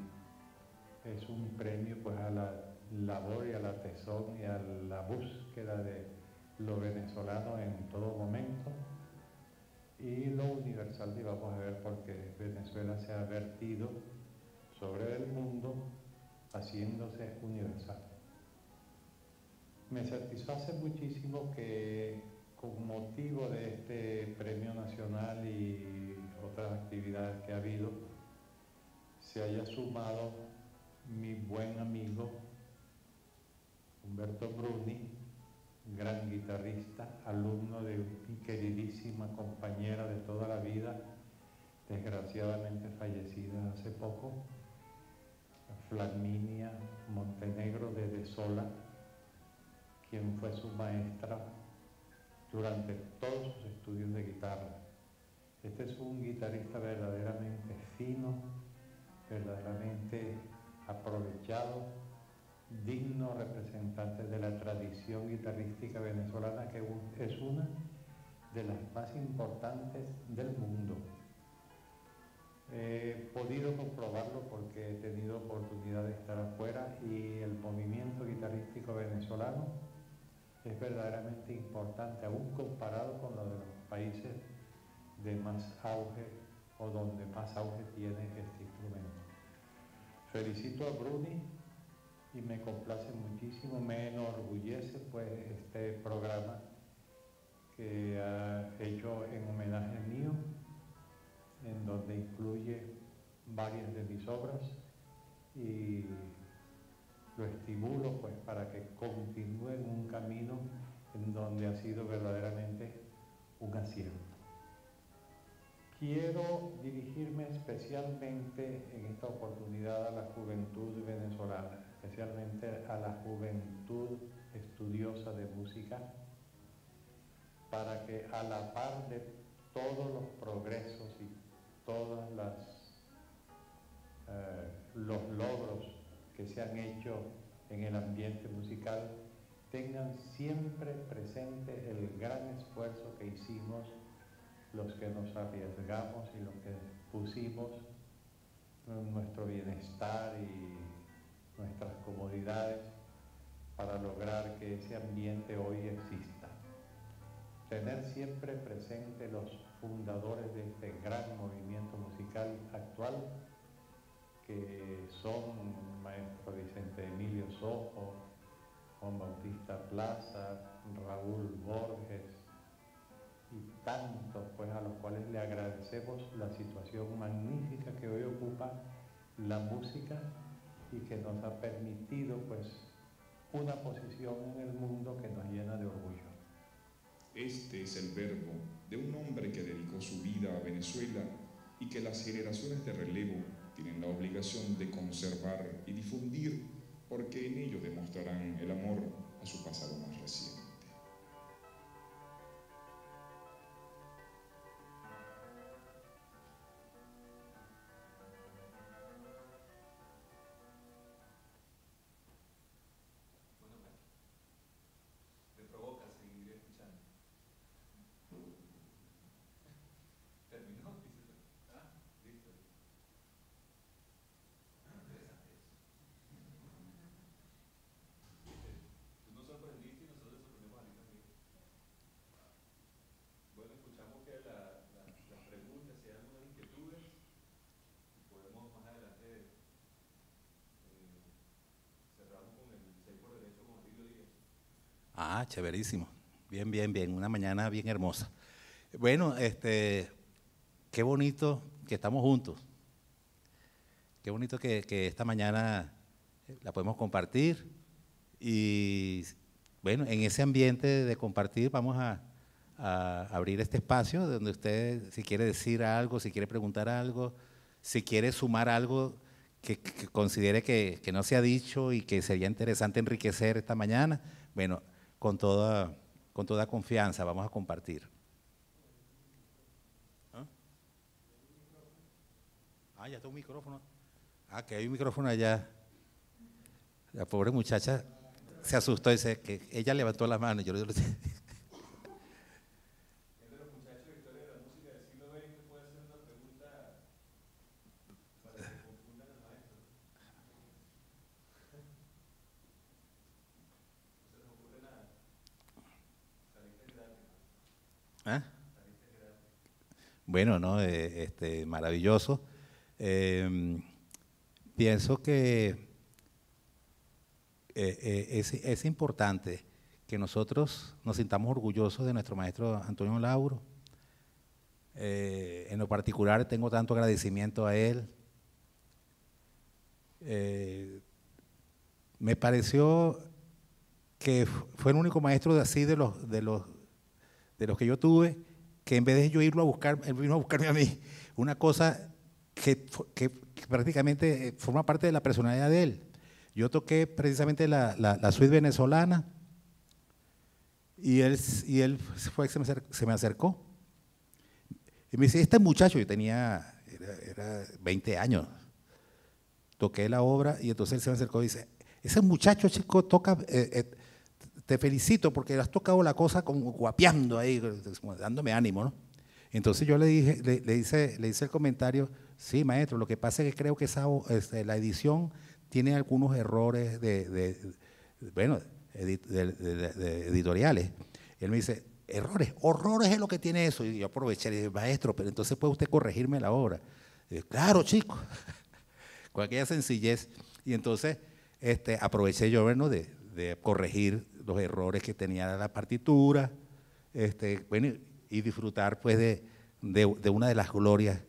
es un premio, pues, a la labor y a la tesón y a la búsqueda de lo venezolano en todo momento y lo universal, y vamos a ver, porque Venezuela se ha vertido sobre el mundo haciéndose universal. Me satisface muchísimo que con motivo de este premio nacional y otras actividades que ha habido, se haya sumado mi buen amigo Humberto Bruni, gran guitarrista, alumno de mi queridísima compañera de toda la vida, desgraciadamente fallecida hace poco, Flaminia Montenegro de De Sola, quien fue su maestra durante todos sus estudios de guitarra. Este es un guitarrista verdaderamente fino, verdaderamente aprovechado, digno representante de la tradición guitarrística venezolana, que es una de las más importantes del mundo. He podido comprobarlo porque he tenido oportunidad de estar afuera y el movimiento guitarrístico venezolano es verdaderamente importante, aún comparado con lo de los países de más auge o donde más auge tiene este instrumento. Felicito a Bruni y me complace muchísimo, me enorgullece, pues, este programa que ha hecho en homenaje mío, en donde incluye varias de mis obras, y lo estimulo, pues, para que continúe en un camino en donde ha sido verdaderamente un acierto. Quiero dirigirme especialmente en esta oportunidad a la juventud venezolana, especialmente a la juventud estudiosa de música, para que a la par de todos los progresos y todos los logros que se han hecho en el ambiente musical, tengan siempre presente el gran esfuerzo que hicimos los que nos arriesgamos y los que pusimos nuestro bienestar y nuestras comodidades para lograr que ese ambiente hoy exista. Tener siempre presente los fundadores de este gran movimiento musical actual, que son el maestro Vicente Emilio Sojo, Juan Bautista Plaza, Raúl Borges y tantos, pues, a los cuales le agradecemos la situación magnífica que hoy ocupa la música y que nos ha permitido, pues, una posición en el mundo que nos llena de orgullo. Este es el verbo de un hombre que dedicó su vida a Venezuela y que las generaciones de relevo tienen la obligación de conservar y difundir, porque en ello demostrarán el amor a su pasado más reciente. Ah, chéverísimo. Bien, bien, bien. Una mañana bien hermosa. Bueno, qué bonito que estamos juntos. Qué bonito que esta mañana la podemos compartir. Y bueno, en ese ambiente de compartir vamos a abrir este espacio donde usted, si quiere decir algo, si quiere preguntar algo, si quiere sumar algo que considere que no se ha dicho y que sería interesante enriquecer esta mañana, bueno, con toda confianza vamos a compartir. ¿Ah? Ya está un micrófono. Ah, que hay un micrófono allá. La pobre muchacha se asustó y dice que ella levantó la mano. Yo le dije, ¿ah? Bueno, no, maravilloso. Pienso que es importante que nosotros nos sintamos orgullosos de nuestro maestro Antonio Lauro. En lo particular tengo tanto agradecimiento a él. Me pareció que fue el único maestro de así de los que yo tuve, que en vez de yo irlo a buscar, él vino a buscarme a mí. Una cosa que prácticamente forma parte de la personalidad de él. Yo toqué precisamente la suite venezolana y él fue que se me acercó. Y me dice, este muchacho, yo tenía, era 20 años, toqué la obra y entonces él se me acercó y dice, ese muchacho, chico, toca, te felicito porque has tocado la cosa como guapeando ahí, como dándome ánimo, ¿no? Entonces yo le hice el comentario, sí, maestro, lo que pasa es que creo que la edición tiene algunos errores editoriales. Él me dice, horrores es lo que tiene eso. Y yo aproveché y dije, maestro, pero entonces puede usted corregirme la obra. Y dije, claro, chico, con aquella sencillez. Y entonces aproveché yo, bueno, de corregir los errores que tenía la partitura, bueno, y disfrutar pues de una de las glorias,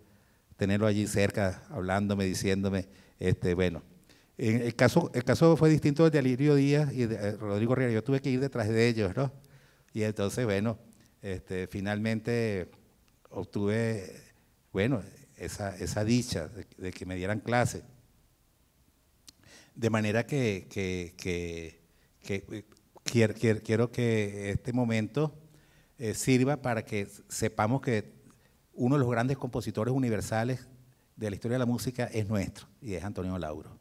tenerlo allí cerca, hablándome, diciéndome, bueno. El caso fue distinto de Alirio Díaz y de Rodrigo Riera. Yo tuve que ir detrás de ellos, ¿no? Y entonces, bueno, finalmente obtuve, bueno, esa dicha de que me dieran clase. De manera que quiero que este momento sirva para que sepamos que uno de los grandes compositores universales de la historia de la música es nuestro, y es Antonio Lauro.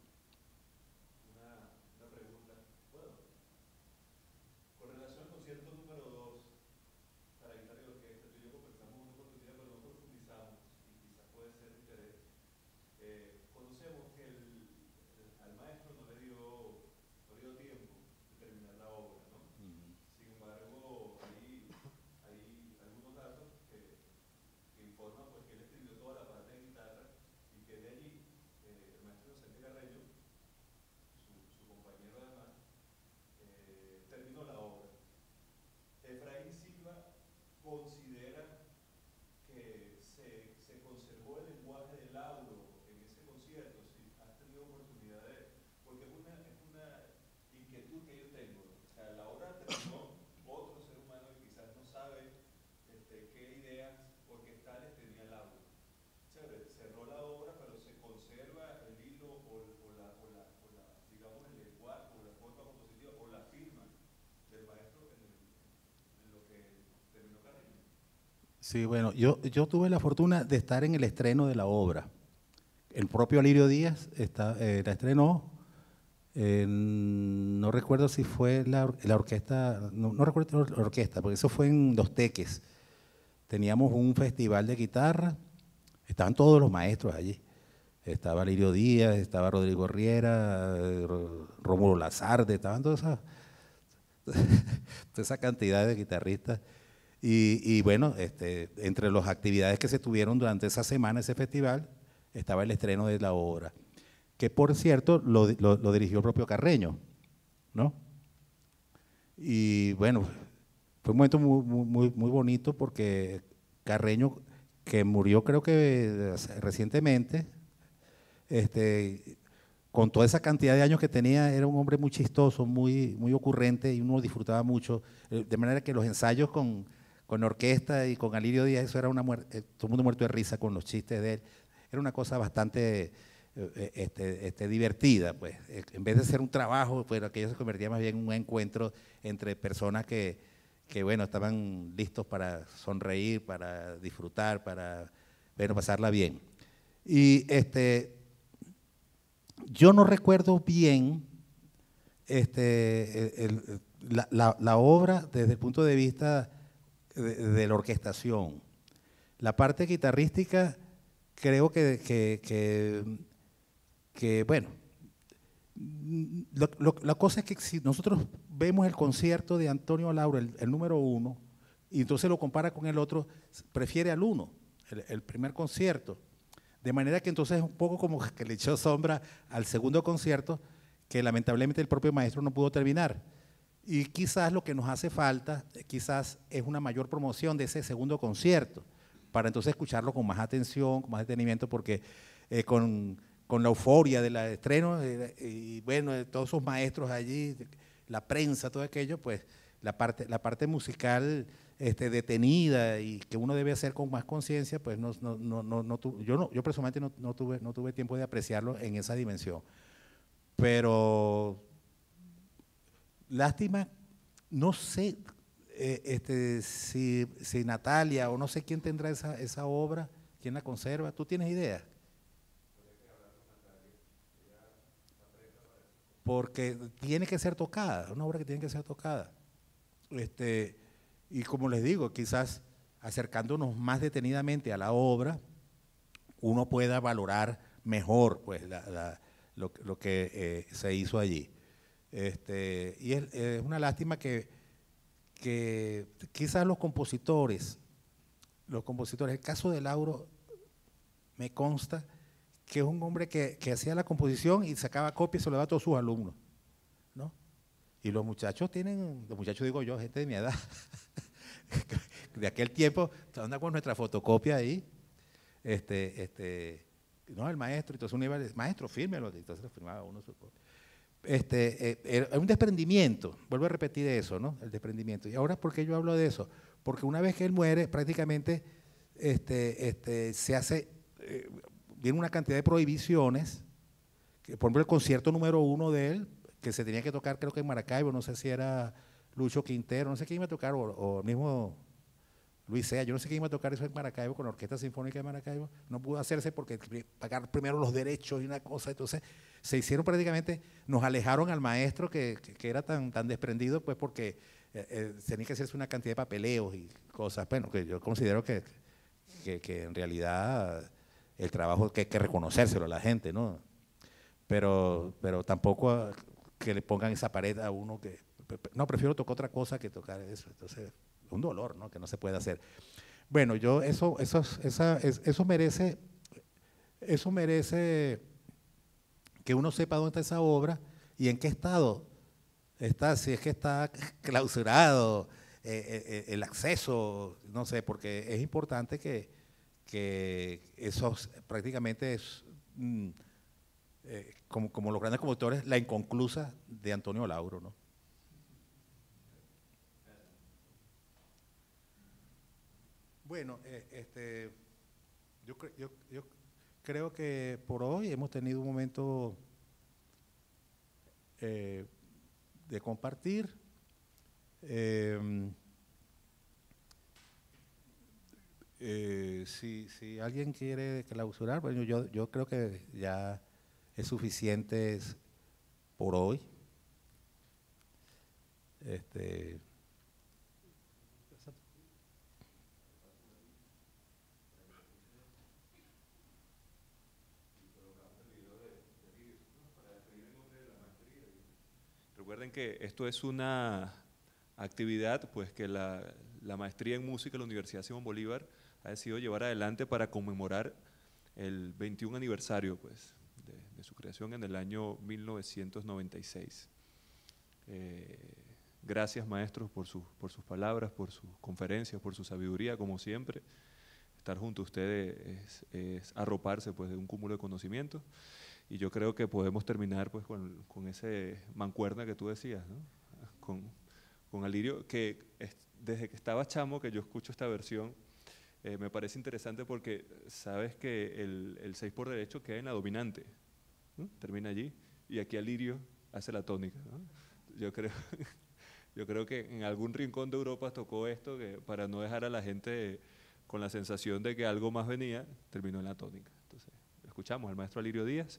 Sí, bueno, yo tuve la fortuna de estar en el estreno de la obra. El propio Alirio Díaz la estrenó, no recuerdo si fue la orquesta, no recuerdo la orquesta, porque eso fue en Los Teques. Teníamos un festival de guitarra, estaban todos los maestros allí. Estaba Alirio Díaz, estaba Rodrigo Riera, Rómulo Lazarde, estaban toda esa cantidad de guitarristas. Y bueno, entre las actividades que se tuvieron durante esa semana, ese festival, estaba el estreno de la obra, que por cierto lo dirigió el propio Carreño, ¿no? Y bueno, fue un momento muy bonito porque Carreño, que murió creo que recientemente, con toda esa cantidad de años que tenía, era un hombre muy chistoso, muy ocurrente y uno disfrutaba mucho, de manera que los ensayos con la orquesta y con Alirio Díaz, eso era una muerte, todo el mundo muerto de risa con los chistes de él, era una cosa bastante divertida, pues. En vez de ser un trabajo, pues aquello se convertía más bien en un encuentro entre personas que bueno, estaban listos para sonreír, para disfrutar, para bueno, pasarla bien. Y yo no recuerdo bien la obra desde el punto de vista de la orquestación. La parte guitarrística creo que bueno, la cosa es que si nosotros vemos el concierto de Antonio Lauro, el número 1, y entonces lo compara con el otro, prefiere al 1, el primer concierto. De manera que entonces es un poco como que le echó sombra al segundo concierto, que lamentablemente el propio maestro no pudo terminar. Y quizás lo que nos hace falta, quizás es una mayor promoción de ese segundo concierto, para entonces escucharlo con más atención, con más detenimiento, porque con la euforia del estreno y bueno, de todos esos maestros allí, la prensa, todo aquello, pues la parte musical detenida y que uno debe hacer con más conciencia, pues yo personalmente no tuve tiempo de apreciarlo en esa dimensión. Pero lástima, no sé si Natalia o no sé quién tendrá esa obra, quién la conserva. ¿Tú tienes idea? Porque tiene que ser tocada, una obra que tiene que ser tocada. Y como les digo, quizás acercándonos más detenidamente a la obra, uno pueda valorar mejor pues, lo que se hizo allí. Y es una lástima que quizás los compositores, el caso de Lauro me consta que es un hombre que hacía la composición y sacaba copias y se lo daba a todos sus alumnos, ¿no? Y los muchachos digo yo, gente de mi edad, de aquel tiempo, anda con nuestra fotocopia ahí, no, el maestro, entonces uno iba, maestro, fírmelo, entonces lo firmaba uno su copia. Era un desprendimiento, vuelvo a repetir eso, ¿no? El desprendimiento. Y ahora, ¿por qué yo hablo de eso? Porque una vez que él muere, prácticamente se hace, viene una cantidad de prohibiciones, que, por ejemplo, el concierto número 1 de él, que se tenía que tocar creo que en Maracaibo, no sé si era Lucho Quintero, no sé quién iba a tocar, o mismo Luis Sea, yo no sé quién iba a tocar eso en Maracaibo, con la Orquesta Sinfónica de Maracaibo, no pudo hacerse porque pagar primero los derechos y una cosa, entonces se hicieron prácticamente, nos alejaron al maestro que era tan desprendido, pues porque tenía que hacerse una cantidad de papeleos y cosas, bueno, que yo considero que en realidad el trabajo que hay que reconocérselo a la gente, ¿no? Pero tampoco que le pongan esa pared a uno que, no, prefiero tocar otra cosa que tocar eso, entonces un dolor, ¿no? Que no se puede hacer. Bueno, yo eso merece que uno sepa dónde está esa obra y en qué estado está, si es que está clausurado, el acceso, no sé, porque es importante que eso prácticamente es, como los grandes compositores, la inconclusa de Antonio Lauro, ¿no? Bueno, yo creo que por hoy hemos tenido un momento de compartir. Si alguien quiere clausurar, bueno, yo creo que ya es suficiente por hoy. Recuerden que esto es una actividad pues, que la maestría en música de la Universidad Simón Bolívar ha decidido llevar adelante para conmemorar el 21 aniversario pues, de su creación en el año 1996. Gracias, maestros, por sus palabras, por sus conferencias, por su sabiduría, como siempre. Estar junto a ustedes es arroparse pues, de un cúmulo de conocimientos. Y yo creo que podemos terminar pues, con ese mancuerna que tú decías, ¿no? Con Alirio, que desde que estaba chamo, que yo escucho esta versión, me parece interesante porque sabes que el 6 por derecho queda en la dominante, ¿no? Termina allí, y aquí Alirio hace la tónica, ¿no? Yo creo que en algún rincón de Europa tocó esto, que para no dejar a la gente con la sensación de que algo más venía, terminó en la tónica. Entonces, escuchamos al maestro Alirio Díaz.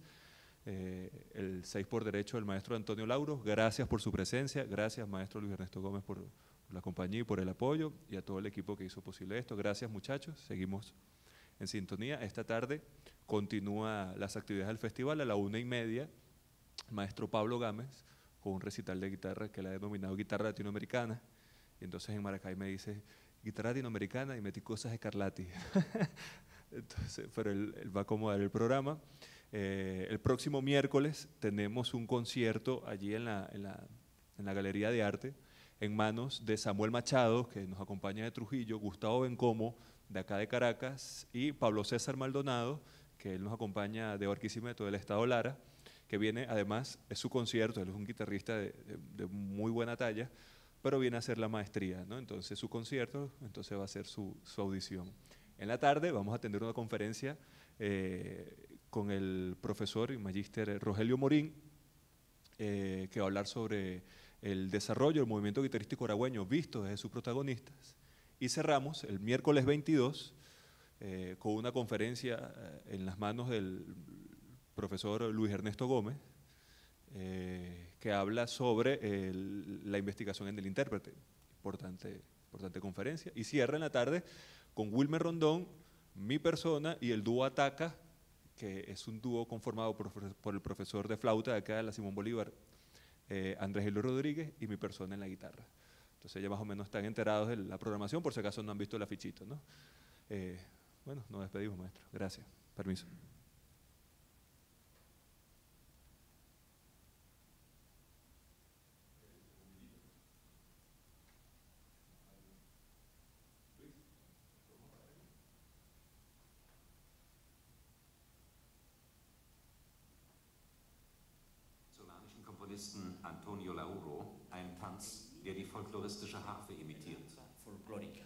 El 6 por derecho del maestro Antonio Lauro. Gracias por su presencia, gracias maestro Luis Ernesto Gómez por la compañía y por el apoyo, y a todo el equipo que hizo posible esto. Gracias, muchachos, seguimos en sintonía. Esta tarde continúa las actividades del festival a la 1:30, el maestro Pablo Gámez con un recital de guitarra que le ha denominado guitarra latinoamericana, y entonces en Maracay me dice guitarra latinoamericana y metí cosas escarlati. Entonces, pero él va a acomodar el programa. El próximo miércoles tenemos un concierto allí en la Galería de Arte, en manos de Samuel Machado, que nos acompaña de Trujillo, Gustavo Bencomo, de acá de Caracas, y Pablo César Maldonado, que él nos acompaña de Barquisimeto, del Estado Lara, que viene, además, es su concierto, él es un guitarrista de muy buena talla, pero viene a hacer la maestría, ¿no? Entonces su concierto, entonces va a ser su audición. En la tarde vamos a tener una conferencia con el profesor y magíster Rogelio Morín, que va a hablar sobre el desarrollo del movimiento guitarrístico aragüeño visto desde sus protagonistas. Y cerramos el miércoles 22 con una conferencia en las manos del profesor Luis Ernesto Gómez, que habla sobre la investigación en el intérprete. Importante conferencia. Y cierra en la tarde con Wilmer Rondón, mi persona y el dúo Ataca, que es un dúo conformado por el profesor de flauta de acá de la Simón Bolívar, Andrés Hilo Rodríguez, y mi persona en la guitarra. Entonces ya más o menos están enterados de la programación, por si acaso no han visto el afichito, ¿no? Bueno, nos despedimos, maestro. Gracias. Permiso. Komponisten Antonio Lauro einen Tanz, der die folkloristische Harfe imitiert. Folkloric.